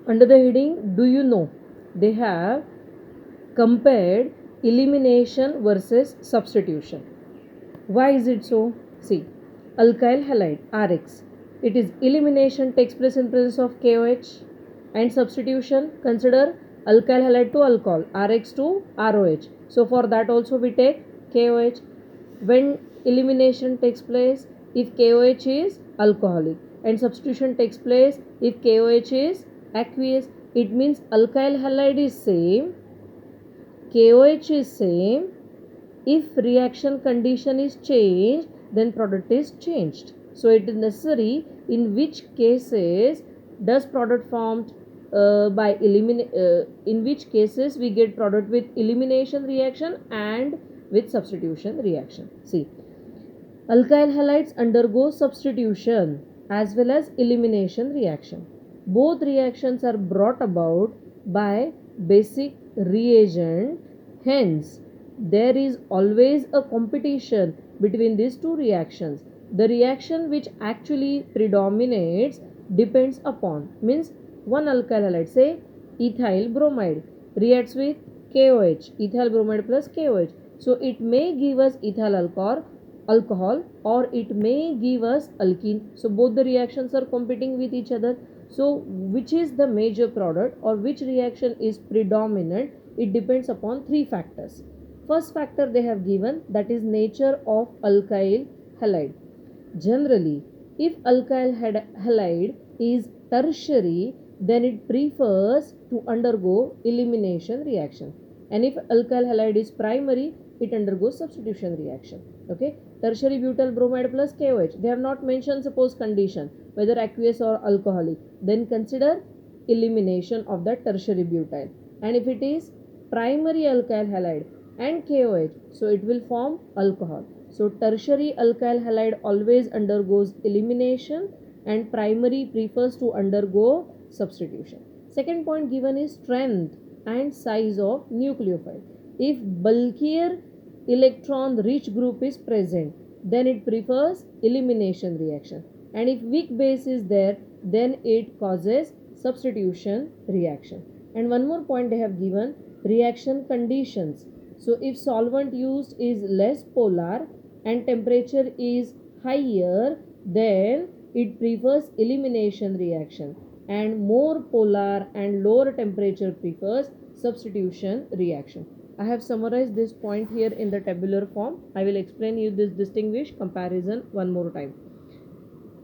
Under the heading, do you know? They have compared elimination versus substitution. Why is it so? See, alkyl halide Rx. It is elimination takes place in presence of KOH, and substitution consider alkyl halide to alcohol, Rx to ROH. So for that also we take KOH. When elimination takes place, if KOH is alcoholic, and substitution takes place if KOH is aqueous, it means alkyl halide is same, KOH is same. If reaction condition is changed, then product is changed. So it is necessary in which cases does product formed in which cases we get product with elimination reaction and with substitution reaction. See, alkyl halides undergo substitution as well as elimination reaction. Both reactions are brought about by basic reagent. Hence, there is always a competition between these two reactions. The reaction which actually predominates depends upon, means one alkyl halide, say ethyl bromide, reacts with KOH, ethyl bromide plus KOH. So it may give us ethyl alcohol or it may give us alkene. So both the reactions are competing with each other. So which is the major product or which reaction is predominant? It depends upon three factors. First factor they have given, that is nature of alkyl halide. Generally, if alkyl halide is tertiary, then it prefers to undergo elimination reaction. And if alkyl halide is primary, it undergoes substitution reaction. Okay, tertiary butyl bromide plus KOH. They have not mentioned suppose condition whether aqueous or alcoholic. Then consider elimination of that tertiary butyl. And if it is primary alkyl halide and KOH, so it will form alcohol. So tertiary alkyl halide always undergoes elimination and primary prefers to undergo substitution. Second point given is strength and size of nucleophile. If bulkier electron rich group is present, then it prefers elimination reaction. And if weak base is there, then it causes substitution reaction. And one more point they have given, reaction conditions. So if solvent used is less polar and temperature is higher, then it prefers elimination reaction, and more polar and lower temperature prefers substitution reaction. I have summarized this point here in the tabular form. I will explain you this distinguished comparison one more time.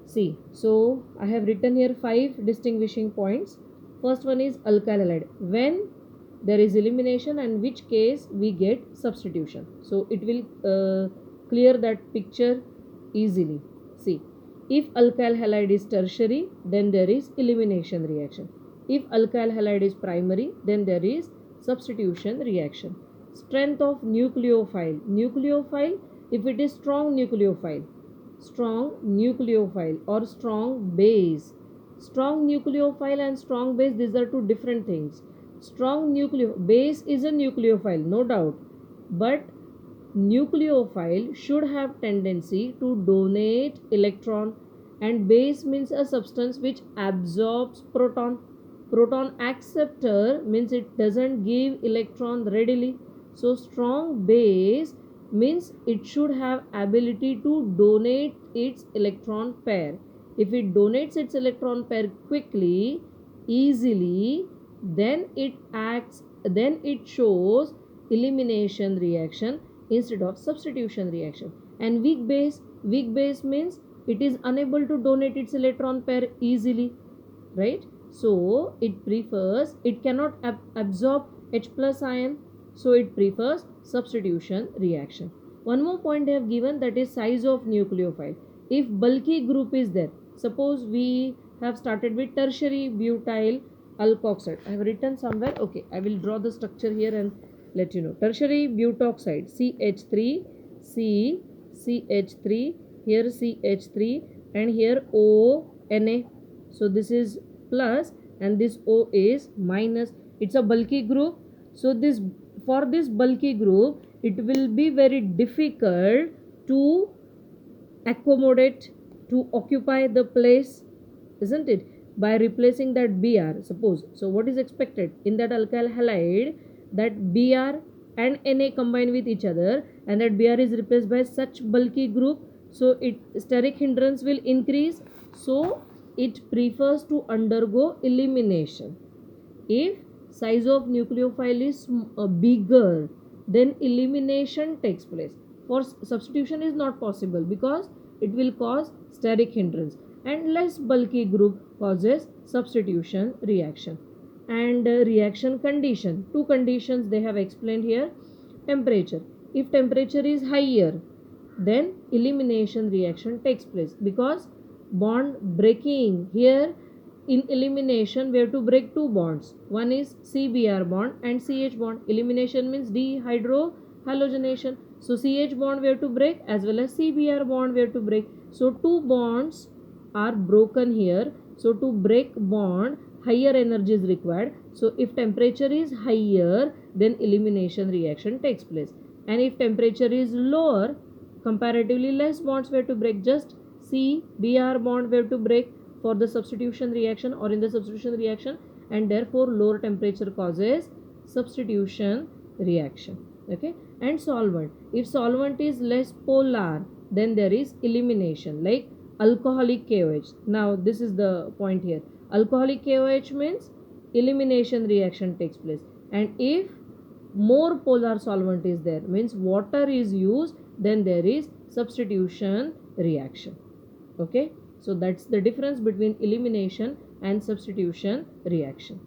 See, so I have written here 5 distinguishing points. First one is alkyl halide. When there is elimination and which case we get substitution. So it will clear that picture easily. See, if alkyl halide is tertiary, then there is elimination reaction. If alkyl halide is primary, then there is substitution reaction. Strength of nucleophile. Nucleophile, if it is strong nucleophile or strong base. Strong nucleophile and strong base, these are two different things. Strong base is a nucleophile, no doubt, but nucleophile should have tendency to donate electron, and base means a substance which absorbs proton. Proton acceptor means it doesn't give electron readily. So strong base means it should have ability to donate its electron pair. If it donates its electron pair quickly, easily, then it shows elimination reaction instead of substitution reaction. And weak base means it is unable to donate its electron pair easily, right? So it cannot absorb H plus ion, so it prefers substitution reaction. One more point they have given, that is size of nucleophile. If bulky group is there, suppose we have started with tertiary butyl alkoxide. I have written somewhere, okay, I will draw the structure here and let you know. Tertiary butoxide, CH3, CH3, here CH3 and here ONA. So this is plus and this O is minus. It's a bulky group. So for this bulky group, it will be very difficult to accommodate, to occupy the place, isn't it? by replacing that Br, suppose, so what is expected in that alkyl halide, that Br and Na combine with each other, and that Br is replaced by such bulky group, so its steric hindrance will increase, so it prefers to undergo elimination. If size of nucleophile is bigger, then elimination takes place. For substitution is not possible because it will cause steric hindrance, and less bulky group causes substitution reaction. And reaction condition, two conditions they have explained here. Temperature, if temperature is higher, then elimination reaction takes place because bond breaking. Here in elimination we have to break two bonds, one is CBr bond and CH bond. Elimination means dehydrohalogenation, so CH bond we have to break as well as CBr bond we have to break, so two bonds are broken here. So to break bond, higher energy is required, so if temperature is higher, then elimination reaction takes place, and if temperature is lower, comparatively less bonds we have to break, just CBr bond we have to break for the substitution reaction or in the substitution reaction, and therefore lower temperature causes substitution reaction. Okay, and solvent, if solvent is less polar, then there is elimination, like alcoholic KOH. Now this is the point here, alcoholic KOH means elimination reaction takes place, and if more polar solvent is there, means water is used, then there is substitution reaction. Okay, so that's the difference between elimination and substitution reaction.